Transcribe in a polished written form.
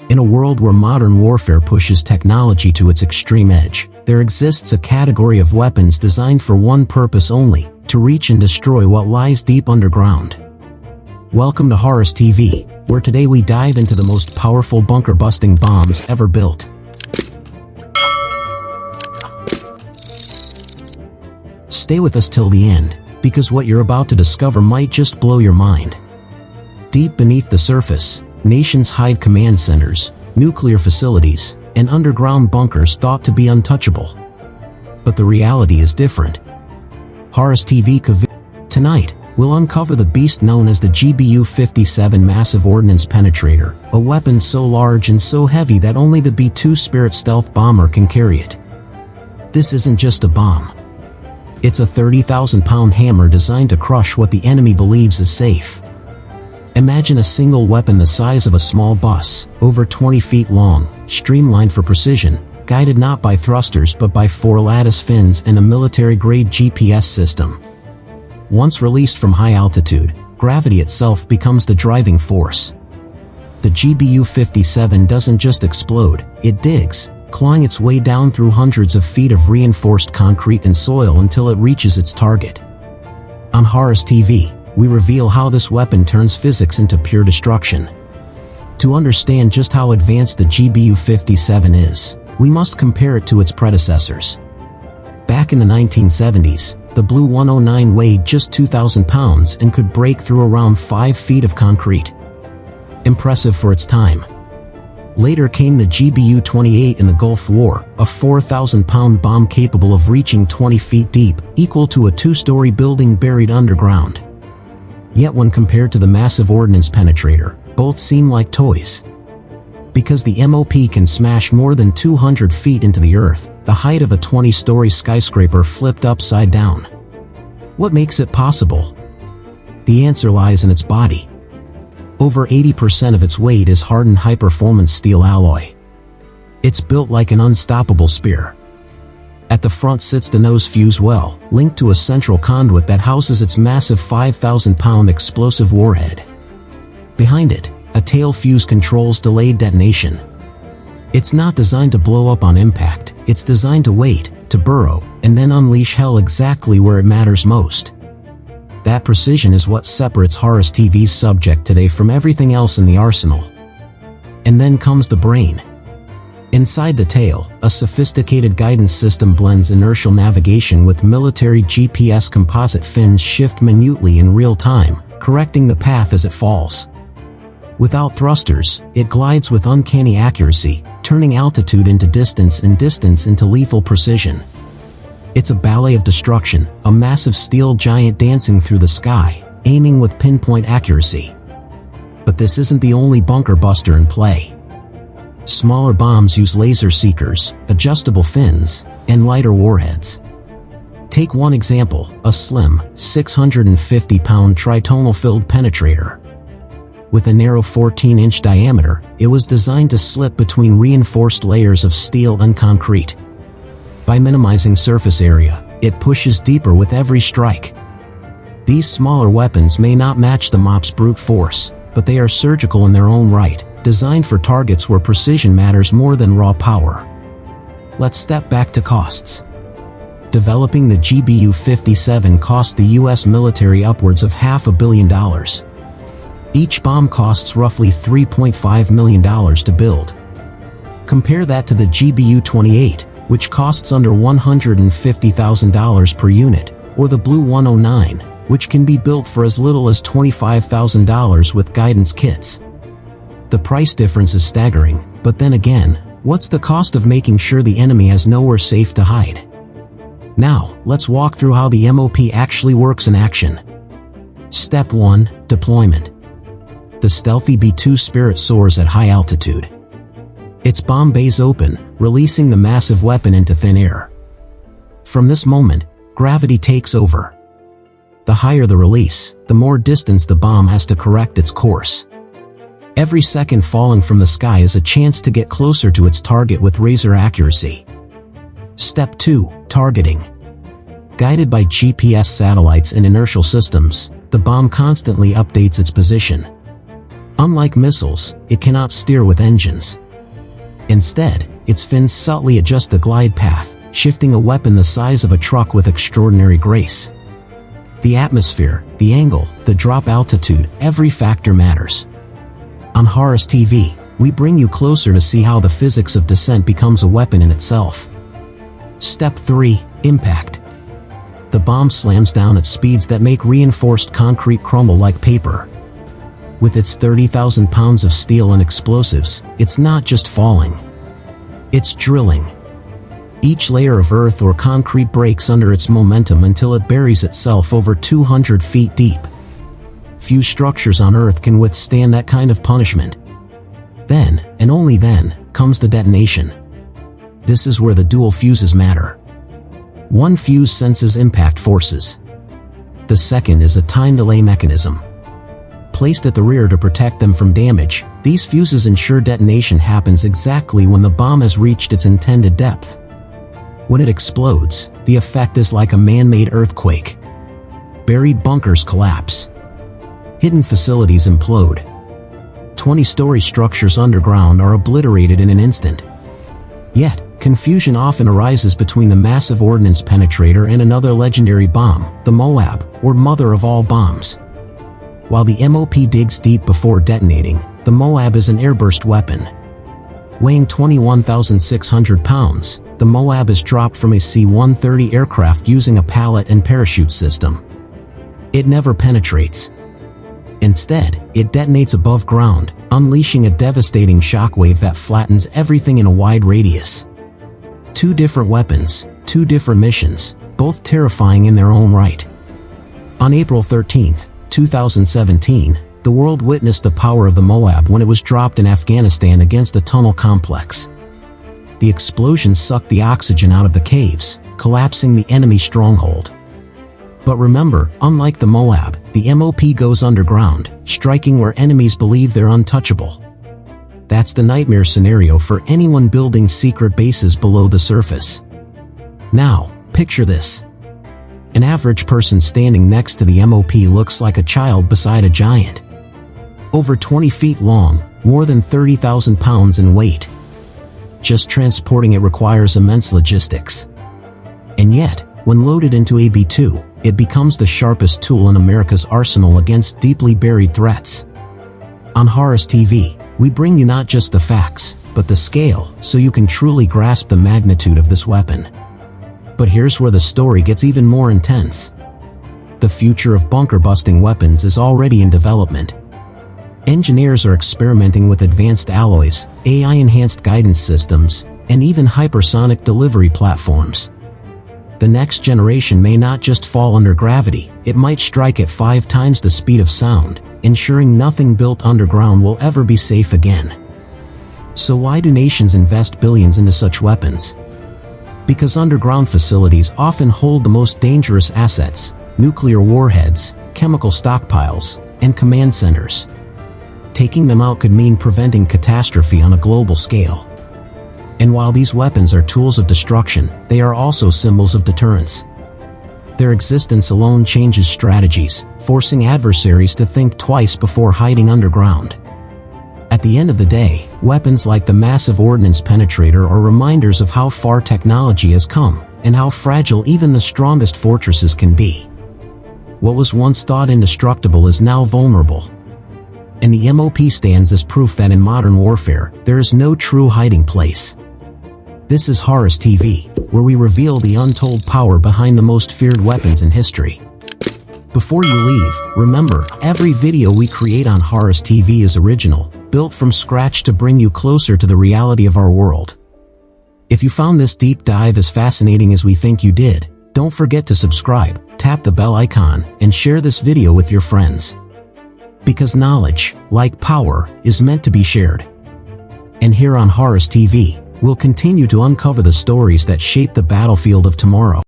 In a world where modern warfare pushes technology to its extreme edge, there exists a category of weapons designed for one purpose only: to reach and destroy what lies deep underground. Welcome to Horus TV, where today we dive into the most powerful bunker-busting bombs ever built. Stay with us till the end, because what you're about to discover might just blow your mind. Deep beneath the surface, nations hide command centers, nuclear facilities, and underground bunkers thought to be untouchable. But the reality is different. Horus TV Tonight, we'll uncover the beast known as the GBU-57 Massive Ordnance Penetrator, a weapon so large and so heavy that only the B-2 Spirit stealth bomber can carry it. This isn't just a bomb. It's a 30,000-pound hammer designed to crush what the enemy believes is safe. Imagine a single weapon the size of a small bus, over 20 feet long, streamlined for precision, guided not by thrusters but by 4 lattice fins and a military-grade GPS system. Once released from high altitude, gravity itself becomes the driving force. The GBU-57 doesn't just explode, it digs, clawing its way down through hundreds of feet of reinforced concrete and soil until it reaches its target. On Horus TV, we reveal how this weapon turns physics into pure destruction. To understand just how advanced the GBU-57 is, we must compare it to its predecessors. Back in the 1970s, the BLU-109 weighed just 2,000 pounds and could break through around 5 feet of concrete. Impressive for its time. Later came the GBU-28 in the Gulf War, a 4,000-pound bomb capable of reaching 20 feet deep, equal to a 2-story building buried underground. Yet when compared to the Massive Ordnance Penetrator, both seem like toys. Because the MOP can smash more than 200 feet into the earth, the height of a 20-story skyscraper flipped upside down. What makes it possible? The answer lies in its body. Over 80% of its weight is hardened high-performance steel alloy. It's built like an unstoppable spear. At the front sits the nose fuse well, linked to a central conduit that houses its massive 5,000-pound explosive warhead. Behind it, a tail fuse controls delayed detonation. It's not designed to blow up on impact, it's designed to wait, to burrow, and then unleash hell exactly where it matters most. That precision is what separates Horus TV's subject today from everything else in the arsenal. And then comes the brain. Inside the tail, a sophisticated guidance system blends inertial navigation with military GPS. Composite fins shift minutely in real time, correcting the path as it falls. Without thrusters, it glides with uncanny accuracy, turning altitude into distance and distance into lethal precision. It's a ballet of destruction, a massive steel giant dancing through the sky, aiming with pinpoint accuracy. But this isn't the only bunker buster in play. Smaller bombs use laser seekers, adjustable fins, and lighter warheads. Take one example, a slim, 650-pound tritonal-filled penetrator. With a narrow 14-inch diameter, it was designed to slip between reinforced layers of steel and concrete. By minimizing surface area, it pushes deeper with every strike. These smaller weapons may not match the MOP's brute force, but they are surgical in their own right, designed for targets where precision matters more than raw power. Let's step back to costs. Developing the GBU-57 cost the US military upwards of $500 million. Each bomb costs roughly $3.5 million to build. Compare that to the GBU-28, which costs under $150,000 per unit, or the BLU-109, which can be built for as little as $25,000 with guidance kits. The price difference is staggering, but then again, what's the cost of making sure the enemy has nowhere safe to hide? Now, let's walk through how the MOP actually works in action. Step 1. Deployment. The stealthy B-2 Spirit soars at high altitude. Its bomb bays open, releasing the massive weapon into thin air. From this moment, gravity takes over. The higher the release, the more distance the bomb has to correct its course. Every second falling from the sky is a chance to get closer to its target with razor accuracy. Step 2. Targeting. Guided by GPS satellites and inertial systems, the bomb constantly updates its position. Unlike missiles, it cannot steer with engines. Instead, its fins subtly adjust the glide path, shifting a weapon the size of a truck with extraordinary grace. The atmosphere, the angle, the drop altitude, every factor matters. On Horus TV, we bring you closer to see how the physics of descent becomes a weapon in itself. Step 3. Impact. The bomb slams down at speeds that make reinforced concrete crumble like paper. With its 30,000 pounds of steel and explosives, it's not just falling. It's drilling. Each layer of earth or concrete breaks under its momentum until it buries itself over 200 feet deep. Few structures on Earth can withstand that kind of punishment. Then, and only then, comes the detonation. This is where the dual fuses matter. One fuse senses impact forces. The second is a time delay mechanism. Placed at the rear to protect them from damage, these fuses ensure detonation happens exactly when the bomb has reached its intended depth. When it explodes, the effect is like a man-made earthquake. Buried bunkers collapse. Hidden facilities implode. 20-story structures underground are obliterated in an instant. Yet, confusion often arises between the Massive Ordnance Penetrator and another legendary bomb, the Moab, or mother of all bombs. While the MOP digs deep before detonating, the Moab is an airburst weapon. Weighing 21,600 pounds, the Moab is dropped from a C-130 aircraft using a pallet and parachute system. It never penetrates. Instead, it detonates above ground, unleashing a devastating shockwave that flattens everything in a wide radius. Two different weapons, two different missions, both terrifying in their own right. On April 13, 2017, the world witnessed the power of the Moab when it was dropped in Afghanistan against a tunnel complex. The explosion sucked the oxygen out of the caves, collapsing the enemy stronghold. But remember, unlike the Moab, the MOP goes underground, striking where enemies believe they're untouchable. That's the nightmare scenario for anyone building secret bases below the surface. Now, picture this. An average person standing next to the MOP looks like a child beside a giant. Over 20 feet long, more than 30,000 pounds in weight. Just transporting it requires immense logistics. And yet, when loaded into AB-2, it becomes the sharpest tool in America's arsenal against deeply buried threats. On Horus TV, we bring you not just the facts, but the scale, so you can truly grasp the magnitude of this weapon. But here's where the story gets even more intense. The future of bunker-busting weapons is already in development. Engineers are experimenting with advanced alloys, AI-enhanced guidance systems, and even hypersonic delivery platforms. The next generation may not just fall under gravity, it might strike at 5 times the speed of sound, ensuring nothing built underground will ever be safe again. So why do nations invest billions into such weapons? Because underground facilities often hold the most dangerous assets: nuclear warheads, chemical stockpiles, and command centers. Taking them out could mean preventing catastrophe on a global scale. And while these weapons are tools of destruction, they are also symbols of deterrence. Their existence alone changes strategies, forcing adversaries to think twice before hiding underground. At the end of the day, weapons like the Massive Ordnance Penetrator are reminders of how far technology has come, and how fragile even the strongest fortresses can be. What was once thought indestructible is now vulnerable. And the MOP stands as proof that in modern warfare, there is no true hiding place. This is Horus TV, where we reveal the untold power behind the most feared weapons in history. Before you leave, remember, every video we create on Horus TV is original, built from scratch to bring you closer to the reality of our world. If you found this deep dive as fascinating as we think you did, don't forget to subscribe, tap the bell icon, and share this video with your friends. Because knowledge, like power, is meant to be shared. And here on Horus TV, we'll continue to uncover the stories that shape the battlefield of tomorrow.